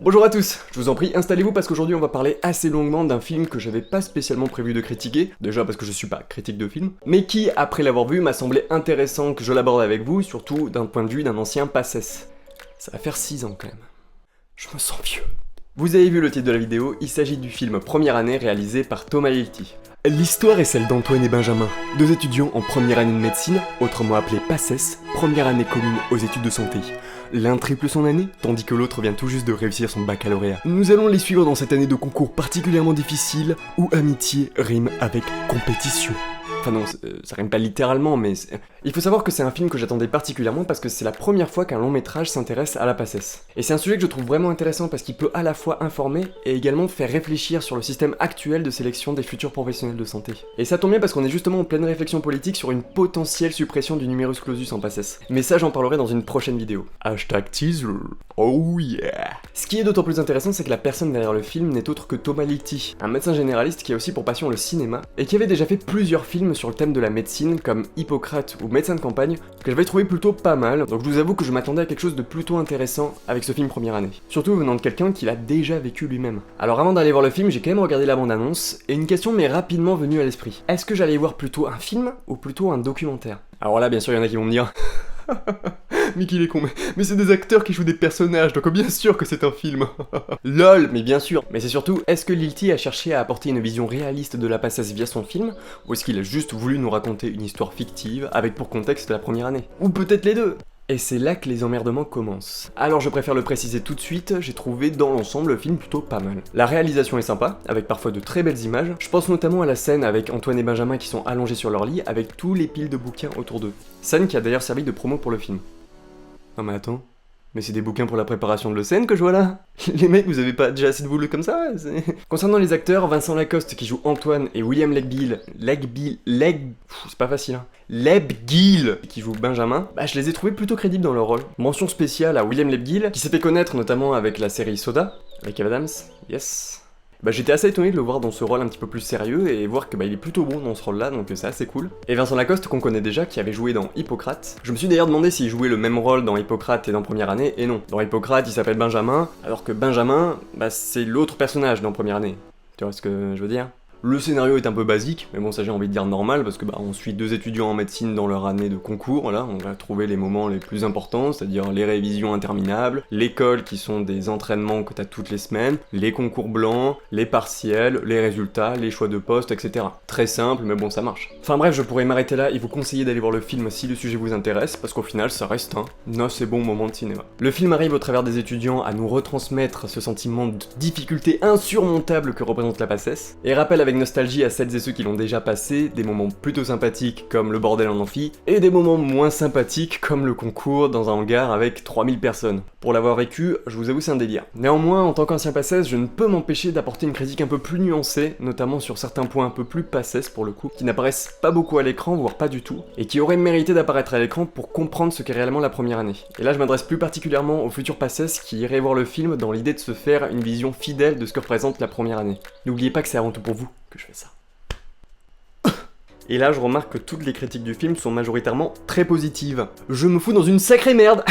Bonjour à tous, je vous en prie, installez-vous parce qu'aujourd'hui on va parler assez longuement d'un film que j'avais pas spécialement prévu de critiquer, déjà parce que je suis pas critique de film, mais qui, après l'avoir vu, m'a semblé intéressant que je l'aborde avec vous, surtout d'un point de vue d'un ancien passès. Ça va faire 6 ans quand même. Je me sens vieux. Vous avez vu le titre de la vidéo, il s'agit du film Première année réalisé par Thomas Liechti. L'histoire est celle d'Antoine et Benjamin, deux étudiants en première année de médecine, autrement appelés PACES, première année commune aux études de santé. L'un triple son année, tandis que l'autre vient tout juste de réussir son baccalauréat. Nous allons les suivre dans cette année de concours particulièrement difficile, où amitié rime avec compétition. Enfin non, ça rime pas littéralement, mais il faut savoir que c'est un film que j'attendais particulièrement parce que c'est la première fois qu'un long métrage s'intéresse à la PACES. Et c'est un sujet que je trouve vraiment intéressant parce qu'il peut à la fois informer et également faire réfléchir sur le système actuel de sélection des futurs professionnels de santé. Et ça tombe bien parce qu'on est justement en pleine réflexion politique sur une potentielle suppression du numerus clausus en PACES. Mais ça j'en parlerai dans une prochaine vidéo. Hashtag teaser. Oh yeah. Ce qui est d'autant plus intéressant, c'est que la personne derrière le film n'est autre que Thomas Liechti, un médecin généraliste qui a aussi pour passion le cinéma, et qui avait déjà fait plusieurs films sur le thème de la médecine, comme Hippocrate ou Médecin de campagne, que j'avais trouvé plutôt pas mal, donc je vous avoue que je m'attendais à quelque chose de plutôt intéressant avec ce film Première année. Surtout venant de quelqu'un qui l'a déjà vécu lui-même. Alors avant d'aller voir le film, j'ai quand même regardé la bande-annonce, et une question m'est rapidement venue à l'esprit. Est-ce que j'allais voir plutôt un film, ou plutôt un documentaire? Alors là, bien sûr, il y en a qui vont me dire... mais qu'il est con, mais c'est des acteurs qui jouent des personnages, donc bien sûr que c'est un film. LOL, mais bien sûr. Mais c'est surtout, est-ce que Liechti a cherché à apporter une vision réaliste de la PACES via son film, ou est-ce qu'il a juste voulu nous raconter une histoire fictive, avec pour contexte la première année? Ou peut-être les deux. Et c'est là que les emmerdements commencent. Alors je préfère le préciser tout de suite, j'ai trouvé dans l'ensemble le film plutôt pas mal. La réalisation est sympa, avec parfois de très belles images, je pense notamment à la scène avec Antoine et Benjamin qui sont allongés sur leur lit, avec tous les piles de bouquins autour d'eux. Scène qui a d'ailleurs servi de promo pour le film. Non mais attends, mais c'est des bouquins pour la préparation de l'ECN que je vois là. Les mecs, vous avez pas déjà assez de boulot comme ça? Concernant les acteurs, Vincent Lacoste qui joue Antoine et William Lebguil, c'est pas facile hein. Lebguil qui joue Benjamin, bah je les ai trouvés plutôt crédibles dans leur rôle. Mention spéciale à William Lebguil, qui s'est fait connaître notamment avec la série Soda, avec Ava Adams, yes. Bah j'étais assez étonné de le voir dans ce rôle un petit peu plus sérieux et voir que bah il est plutôt bon dans ce rôle là, donc c'est assez cool. Et Vincent Lacoste qu'on connaît déjà, qui avait joué dans Hippocrate. Je me suis d'ailleurs demandé s'il jouait le même rôle dans Hippocrate et dans Première année, et non. Dans Hippocrate il s'appelle Benjamin, alors que Benjamin, bah c'est l'autre personnage dans Première année. Tu vois ce que je veux dire? Le scénario est un peu basique, mais bon ça j'ai envie de dire normal, parce que bah on suit deux étudiants en médecine dans leur année de concours, là, on va trouver les moments les plus importants, c'est-à-dire les révisions interminables, l'école qui sont des entraînements que t'as toutes les semaines, les concours blancs, les partiels, les résultats, les choix de poste, etc. Très simple, mais bon ça marche. Enfin bref, je pourrais m'arrêter là et vous conseiller d'aller voir le film si le sujet vous intéresse, parce qu'au final ça reste un assez bon moment de cinéma. Le film arrive au travers des étudiants à nous retransmettre ce sentiment de difficulté insurmontable que représente la PACES, et rappelle avec nostalgie à celles et ceux qui l'ont déjà passé, des moments plutôt sympathiques comme le bordel en amphi, et des moments moins sympathiques comme le concours dans un hangar avec 3000 personnes. Pour l'avoir vécu, je vous avoue c'est un délire. Néanmoins, en tant qu'ancien PACES, je ne peux m'empêcher d'apporter une critique un peu plus nuancée, notamment sur certains points un peu plus PACES pour le coup, qui n'apparaissent pas beaucoup à l'écran, voire pas du tout, et qui auraient mérité d'apparaître à l'écran pour comprendre ce qu'est réellement la première année. Et là je m'adresse plus particulièrement aux futurs PACES qui iraient voir le film dans l'idée de se faire une vision fidèle de ce que représente la première année. N'oubliez pas que c'est avant tout pour vous que je fais ça. Et là, je remarque que toutes les critiques du film sont majoritairement très positives. Je me fous dans une sacrée merde.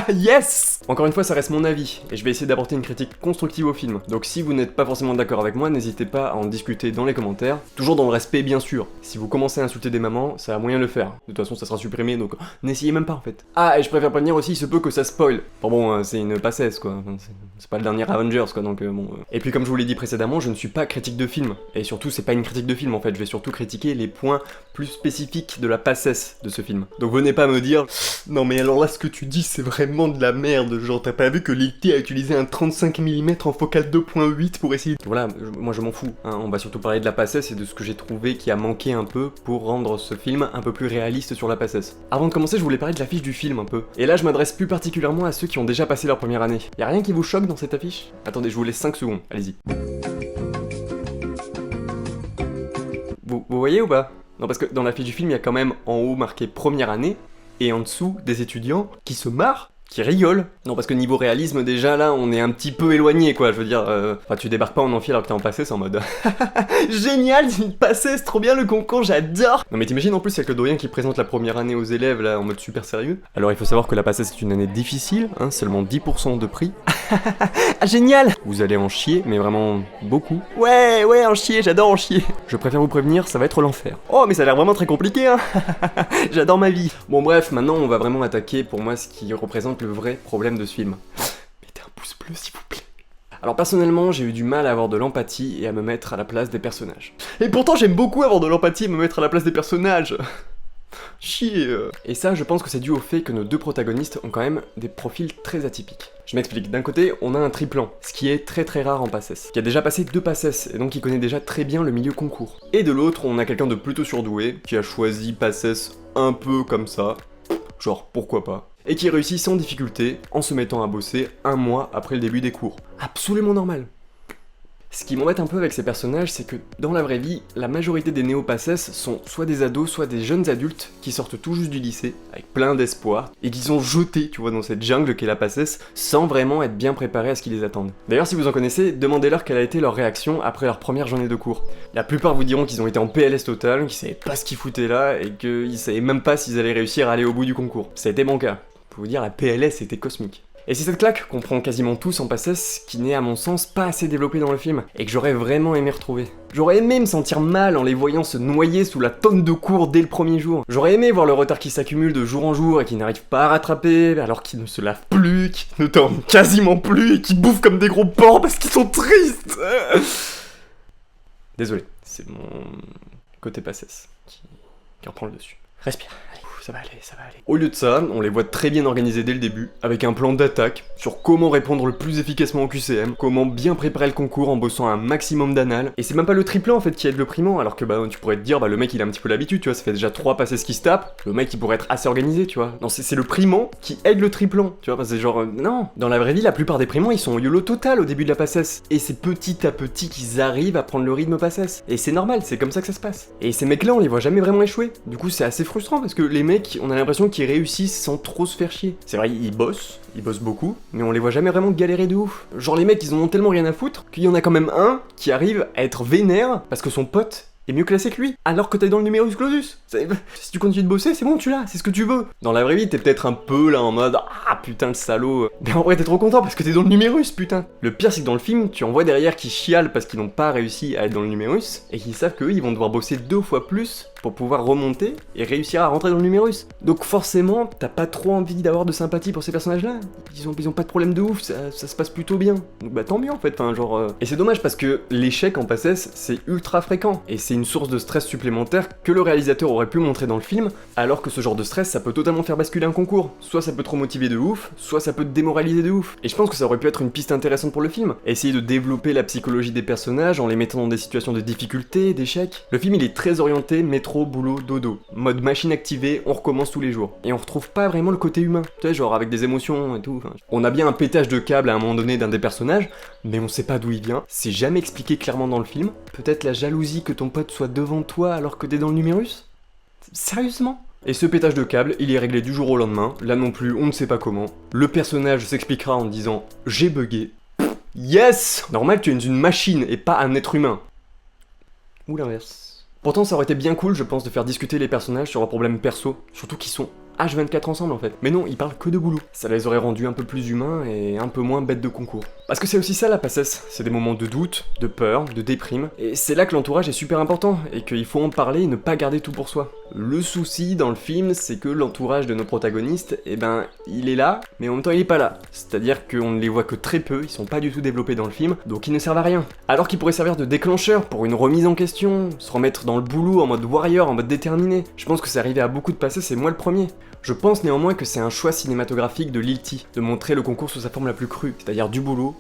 Yes. Encore une fois, ça reste mon avis, et je vais essayer d'apporter une critique constructive au film. Donc si vous n'êtes pas forcément d'accord avec moi, n'hésitez pas à en discuter dans les commentaires, toujours dans le respect bien sûr. Si vous commencez à insulter des mamans, ça a moyen de le faire. De toute façon, ça sera supprimé, donc n'essayez même pas en fait. Ah, et je préfère prévenir aussi, il se peut que ça spoil. Enfin bon, c'est une PACES quoi, c'est pas le dernier Avengers quoi, donc bon... Et puis comme je vous l'ai dit précédemment, je ne suis pas critique de film, et surtout c'est pas une critique de film en fait, je vais surtout critiquer les points plus spécifiques de la PACES de ce film. Donc venez pas me dire non mais alors là ce que tu dis c'est vraiment de la merde, genre t'as pas vu que Liechti a utilisé un 35 mm en focale 2.8 pour essayer... Voilà, moi je m'en fous, hein. On va surtout parler de la PACES et de ce que j'ai trouvé qui a manqué un peu pour rendre ce film un peu plus réaliste sur la PACES. Avant de commencer, je voulais parler de l'affiche du film un peu. Et là je m'adresse plus particulièrement à ceux qui ont déjà passé leur première année. Y'a rien qui vous choque dans cette affiche? Attendez, je vous laisse 5 secondes, allez-y. Vous voyez ou pas? Non, parce que dans l'affiche du film, il y a quand même en haut marqué première année, et en dessous, des étudiants qui se marrent, qui rigolent. Non, parce que niveau réalisme, déjà là, on est un petit peu éloigné, quoi, je veux dire... Enfin, tu débarques pas en amphi alors que t'es en PACES, c'est en mode... Génial, c'est une PACES, trop bien le concours, j'adore. Non mais t'imagines en plus, il y a que Dorian qui présente la première année aux élèves, là, en mode super sérieux. Alors il faut savoir que la PACES est une année difficile, hein, seulement 10% de prix. Ah génial! Vous allez en chier, mais vraiment beaucoup. Ouais, en chier, j'adore en chier. Je préfère vous prévenir, ça va être l'enfer. Oh, mais ça a l'air vraiment très compliqué, hein. J'adore ma vie. Bon bref, maintenant on va vraiment attaquer pour moi ce qui représente le vrai problème de ce film. Mettez un pouce bleu s'il vous plaît. Alors personnellement, j'ai eu du mal à avoir de l'empathie et à me mettre à la place des personnages. Et pourtant j'aime beaucoup avoir de l'empathie et me mettre à la place des personnages. Chier. Et ça, je pense que c'est dû au fait que nos deux protagonistes ont quand même des profils très atypiques. Je m'explique, d'un côté, on a un triplan, ce qui est très rare en PACES, qui a déjà passé 2 PACES, et donc qui connaît déjà très bien le milieu concours. Et de l'autre, on a quelqu'un de plutôt surdoué, qui a choisi PACES un peu comme ça, genre pourquoi pas, et qui réussit sans difficulté en se mettant à bosser 1 mois après le début des cours. Absolument normal. Ce qui m'embête un peu avec ces personnages, c'est que dans la vraie vie, la majorité des néo-PACES sont soit des ados, soit des jeunes adultes qui sortent tout juste du lycée, avec plein d'espoir, et qui sont jetés, tu vois, dans cette jungle qu'est la PACES, sans vraiment être bien préparés à ce qui les attend. D'ailleurs, si vous en connaissez, demandez-leur quelle a été leur réaction après leur première journée de cours. La plupart vous diront qu'ils ont été en PLS total, qu'ils savaient pas ce qu'ils foutaient là, et qu'ils savaient même pas s'ils allaient réussir à aller au bout du concours. Ça a été mon cas. Pour vous dire, la PLS était cosmique. Et c'est cette claque qu'on prend quasiment tous en PACES qui n'est à mon sens pas assez développée dans le film, et que j'aurais vraiment aimé retrouver. J'aurais aimé me sentir mal en les voyant se noyer sous la tonne de cours dès le premier jour. J'aurais aimé voir le retard qui s'accumule de jour en jour et qui n'arrive pas à rattraper, alors qu'ils ne se lavent plus, qu'ils ne dorment quasiment plus et qui bouffent comme des gros porcs parce qu'ils sont tristes. Désolé, c'est mon côté PACES qui reprend le dessus. Respire. Ça va aller, ça va aller. Au lieu de ça, on les voit très bien organisés dès le début, avec un plan d'attaque sur comment répondre le plus efficacement au QCM, comment bien préparer le concours en bossant un maximum d'annales. Et c'est même pas le triplan en fait qui aide le primant, alors que tu pourrais te dire, le mec il a un petit peu l'habitude, tu vois, ça fait déjà 3 PACES qui se tapent, le mec il pourrait être assez organisé, tu vois. Non, c'est le primant qui aide le triplan, tu vois, parce que c'est genre, non. Dans la vraie vie, la plupart des primants ils sont YOLO total au début de la PACES, et c'est petit à petit qu'ils arrivent à prendre le rythme PACES. Et c'est normal, c'est comme ça que ça se passe. Et ces mecs là, on les voit jamais vraiment échouer. Du coup, c'est assez frustrant parce que les mecs, on a l'impression qu'ils réussissent sans trop se faire chier. C'est vrai, ils bossent beaucoup, mais on les voit jamais vraiment galérer de ouf. Genre les mecs, ils en ont tellement rien à foutre qu'il y en a quand même un qui arrive à être vénère parce que son pote est mieux classé que lui, alors que t'es dans le numerus clausus. Si tu continues de bosser, c'est bon, tu l'as, c'est ce que tu veux. Dans la vraie vie, t'es peut-être un peu là en mode ah putain le salaud. Mais en vrai, t'es trop content parce que t'es dans le numérus, putain. Le pire, c'est que dans le film, tu en vois derrière qui chialent parce qu'ils n'ont pas réussi à être dans le numérus et qui savent qu'eux, ils vont devoir bosser 2 fois plus pour pouvoir remonter et réussir à rentrer dans le numérus. Donc forcément, t'as pas trop envie d'avoir de sympathie pour ces personnages-là. Ils ont pas de problème de ouf, ça se passe plutôt bien. Donc tant mieux en fait, Et c'est dommage parce que l'échec en PACES, c'est ultra fréquent. Et c'est une source de stress supplémentaire que le réalisateur aurait pu montrer dans le film, alors que ce genre de stress, ça peut totalement faire basculer un concours. Soit ça peut trop motiver de ouf, soit ça peut te démoraliser de ouf. Et je pense que ça aurait pu être une piste intéressante pour le film. Essayer de développer la psychologie des personnages en les mettant dans des situations de difficulté, d'échec. Le film, il est très orienté métro, boulot, dodo. Mode machine activée, on recommence tous les jours. Et on retrouve pas vraiment le côté humain. Tu sais, genre avec des émotions et tout. On a bien un pétage de câble à un moment donné d'un des personnages, mais on sait pas d'où il vient. C'est jamais expliqué clairement dans le film. Peut-être la jalousie que ton pote soit devant toi alors que t'es dans le numérus? Sérieusement? Et ce pétage de câble, il est réglé du jour au lendemain. Là non plus, on ne sait pas comment. Le personnage s'expliquera en disant « J'ai bugué ». Yes! Normal, tu es une machine et pas un être humain. Ou l'inverse. Pourtant, ça aurait été bien cool, je pense, de faire discuter les personnages sur leurs problèmes perso, surtout qu'ils sont H24 ensemble en fait. Mais non, ils parlent que de boulot. Ça les aurait rendus un peu plus humains et un peu moins bêtes de concours. Parce que c'est aussi ça la PACES, c'est des moments de doute, de peur, de déprime, et c'est là que l'entourage est super important, et qu'il faut en parler et ne pas garder tout pour soi. Le souci dans le film, c'est que l'entourage de nos protagonistes, il est là, mais en même temps il est pas là. C'est-à-dire qu'on ne les voit que très peu, ils sont pas du tout développés dans le film, donc ils ne servent à rien. Alors qu'ils pourraient servir de déclencheur pour une remise en question, se remettre dans le boulot en mode warrior, en mode déterminé. Je pense que c'est arrivé à beaucoup de PACES, c'est moi le premier. Je pense néanmoins que c'est un choix cinématographique de Lil T, de montrer le concours sous sa forme la plus crue, c'est-à-dire du boulot,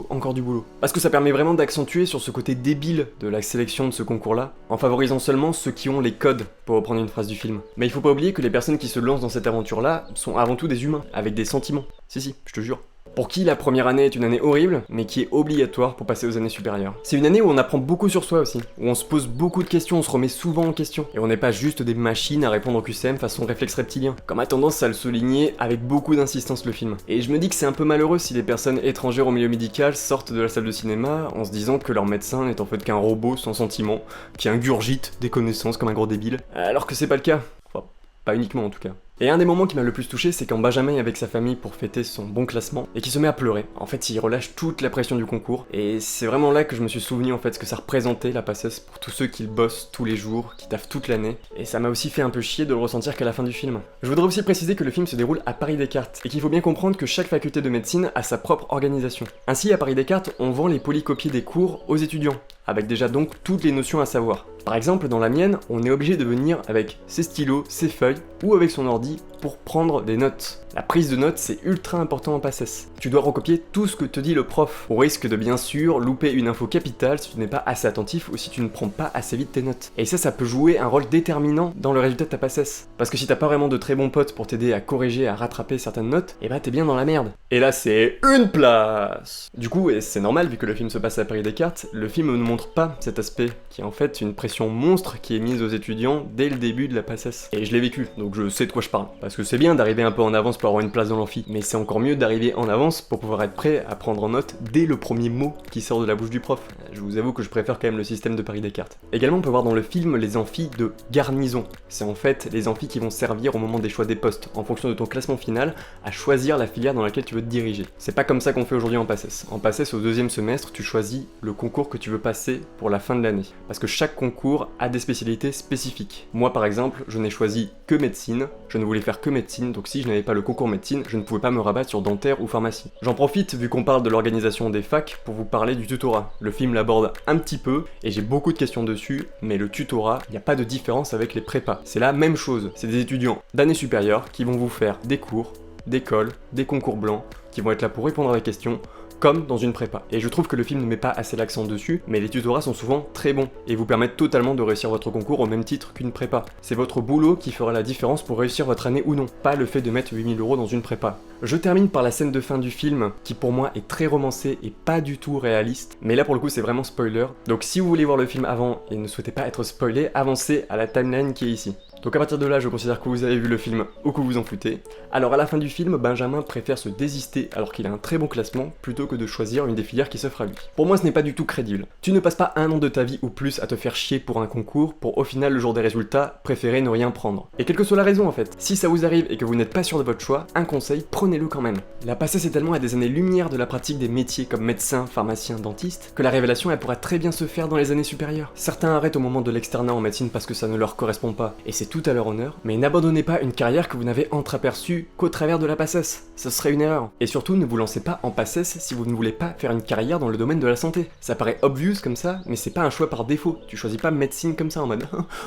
encore du boulot. Parce que ça permet vraiment d'accentuer sur ce côté débile de la sélection de ce concours-là, en favorisant seulement ceux qui ont les codes, pour reprendre une phrase du film. Mais il faut pas oublier que les personnes qui se lancent dans cette aventure-là sont avant tout des humains, avec des sentiments. Si, je te jure. Pour qui la première année est une année horrible, mais qui est obligatoire pour passer aux années supérieures. C'est une année où on apprend beaucoup sur soi aussi, où on se pose beaucoup de questions, on se remet souvent en question, et on n'est pas juste des machines à répondre au QCM façon réflexe reptilien, comme a tendance à le souligner avec beaucoup d'insistance le film. Et je me dis que c'est un peu malheureux si les personnes étrangères au milieu médical sortent de la salle de cinéma en se disant que leur médecin n'est en fait qu'un robot sans sentiment, qui ingurgite des connaissances comme un gros débile, alors que c'est pas le cas. Enfin, pas uniquement en tout cas. Et un des moments qui m'a le plus touché, c'est quand Benjamin est avec sa famille pour fêter son bon classement et qui se met à pleurer. En fait, il relâche toute la pression du concours et c'est vraiment là que je me suis souvenu en fait ce que ça représentait la passesse pour tous ceux qui le bossent tous les jours, qui taffent toute l'année. Et ça m'a aussi fait un peu chier de le ressentir qu'à la fin du film. Je voudrais aussi préciser que le film se déroule à Paris-Descartes et qu'il faut bien comprendre que chaque faculté de médecine a sa propre organisation. Ainsi, à Paris-Descartes, on vend les polycopiés des cours aux étudiants, avec déjà donc toutes les notions à savoir. Par exemple, dans la mienne, on est obligé de venir avec ses stylos, ses feuilles ou avec son ordi pour prendre des notes. La prise de notes, c'est ultra important en PACES. Tu dois recopier tout ce que te dit le prof, au risque de bien sûr louper une info capitale si tu n'es pas assez attentif ou si tu ne prends pas assez vite tes notes. Et ça peut jouer un rôle déterminant dans le résultat de ta PACES. Parce que si t'as pas vraiment de très bons potes pour t'aider à corriger, à rattraper certaines notes, et bah t'es bien dans la merde. Et là c'est une place. Du coup, et c'est normal vu que le film se passe à Paris-Descartes, le film ne montre pas cet aspect qui est en fait une pression monstre qui est mise aux étudiants dès le début de la PACES. Et je l'ai vécu, donc je sais de quoi je parle. Parce que c'est bien d'arriver un peu en avance pour avoir une place dans l'amphi, mais c'est encore mieux d'arriver en avance pour pouvoir être prêt à prendre en note dès le premier mot qui sort de la bouche du prof. Je vous avoue que je préfère quand même le système de Paris-Descartes. Également, on peut voir dans le film les amphis de garnison. C'est en fait les amphis qui vont servir au moment des choix des postes, en fonction de ton classement final, à choisir la filière dans laquelle tu veux te diriger. C'est pas comme ça qu'on fait aujourd'hui en PACES. En PACES, au deuxième semestre, tu choisis le concours que tu veux passer pour la fin de l'année. Parce que chaque concours a des spécialités spécifiques. Moi par exemple, je n'ai choisi que médecine, je ne voulais faire que médecine, donc si je n'avais pas le concours médecine, je ne pouvais pas me rabattre sur dentaire ou pharmacie. J'en profite, vu qu'on parle de l'organisation des facs, pour vous parler du tutorat. Le film l'aborde un petit peu, et j'ai beaucoup de questions dessus, mais le tutorat, il n'y a pas de différence avec les prépas. C'est la même chose, c'est des étudiants d'année supérieure qui vont vous faire des cours, des cols, des concours blancs, qui vont être là pour répondre à des questions, comme dans une prépa. Et je trouve que le film ne met pas assez l'accent dessus, mais les tutorats sont souvent très bons, et vous permettent totalement de réussir votre concours au même titre qu'une prépa. C'est votre boulot qui fera la différence pour réussir votre année ou non, pas le fait de mettre 8000 € dans une prépa. Je termine par la scène de fin du film, qui pour moi est très romancée et pas du tout réaliste, mais là pour le coup c'est vraiment spoiler, donc si vous voulez voir le film avant et ne souhaitez pas être spoilé, avancez à la timeline qui est ici. Donc à partir de là, je considère que vous avez vu le film ou que vous en foutez. Alors à la fin du film, Benjamin préfère se désister alors qu'il a un très bon classement plutôt que de choisir une des filières qui s'offre à lui. Pour moi, ce n'est pas du tout crédible. Tu ne passes pas un an de ta vie ou plus à te faire chier pour un concours pour au final le jour des résultats préférer ne rien prendre. Et quelle que soit la raison en fait, si ça vous arrive et que vous n'êtes pas sûr de votre choix, un conseil, prenez-le quand même. La PACES est tellement à des années-lumière de la pratique des métiers comme médecin, pharmacien, dentiste, que la révélation elle pourra très bien se faire dans les années supérieures. Certains arrêtent au moment de l'externat en médecine parce que ça ne leur correspond pas, et c'est tout à leur honneur, mais n'abandonnez pas une carrière que vous n'avez entreaperçue qu'au travers de la PACES, ce serait une erreur. Et surtout, ne vous lancez pas en PACES si vous ne voulez pas faire une carrière dans le domaine de la santé. Ça paraît obvious comme ça, mais c'est pas un choix par défaut, tu choisis pas médecine comme ça en mode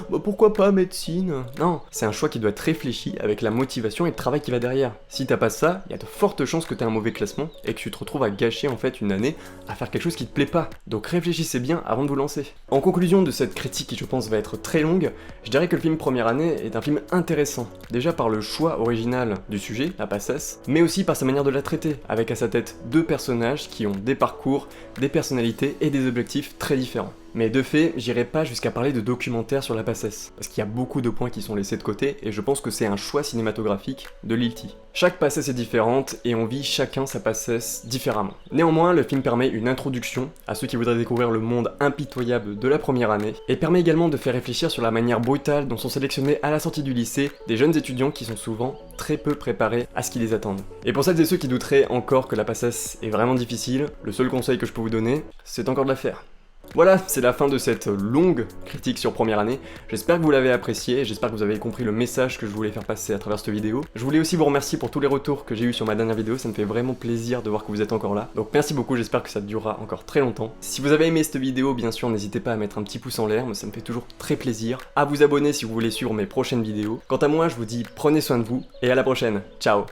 bah pourquoi pas médecine? Non, c'est un choix qui doit être réfléchi avec la motivation et le travail qui va derrière. Si t'as pas ça, il y a de fortes chances que t'aies un mauvais classement et que tu te retrouves à gâcher en fait une année à faire quelque chose qui te plaît pas. Donc réfléchissez bien avant de vous lancer. En conclusion de cette critique qui je pense va être très longue, je dirais que le film Première année est un film intéressant, déjà par le choix original du sujet, la PACES, mais aussi par sa manière de la traiter, avec à sa tête deux personnages qui ont des parcours, des personnalités et des objectifs très différents. Mais de fait, j'irai pas jusqu'à parler de documentaire sur la PACES, parce qu'il y a beaucoup de points qui sont laissés de côté, et je pense que c'est un choix cinématographique de Lilti. Chaque PACES est différente, et on vit chacun sa PACES différemment. Néanmoins, le film permet une introduction à ceux qui voudraient découvrir le monde impitoyable de la première année, et permet également de faire réfléchir sur la manière brutale dont sont sélectionnés à la sortie du lycée des jeunes étudiants qui sont souvent très peu préparés à ce qui les attend. Et pour celles et ceux qui douteraient encore que la PACES est vraiment difficile, le seul conseil que je peux vous donner, c'est encore de la faire. Voilà, c'est la fin de cette longue critique sur Première année. J'espère que vous l'avez apprécié, j'espère que vous avez compris le message que je voulais faire passer à travers cette vidéo. Je voulais aussi vous remercier pour tous les retours que j'ai eu sur ma dernière vidéo, ça me fait vraiment plaisir de voir que vous êtes encore là. Donc merci beaucoup, j'espère que ça durera encore très longtemps. Si vous avez aimé cette vidéo, bien sûr, n'hésitez pas à mettre un petit pouce en l'air, ça me fait toujours très plaisir. À vous abonner si vous voulez suivre mes prochaines vidéos. Quant à moi, je vous dis prenez soin de vous et à la prochaine. Ciao.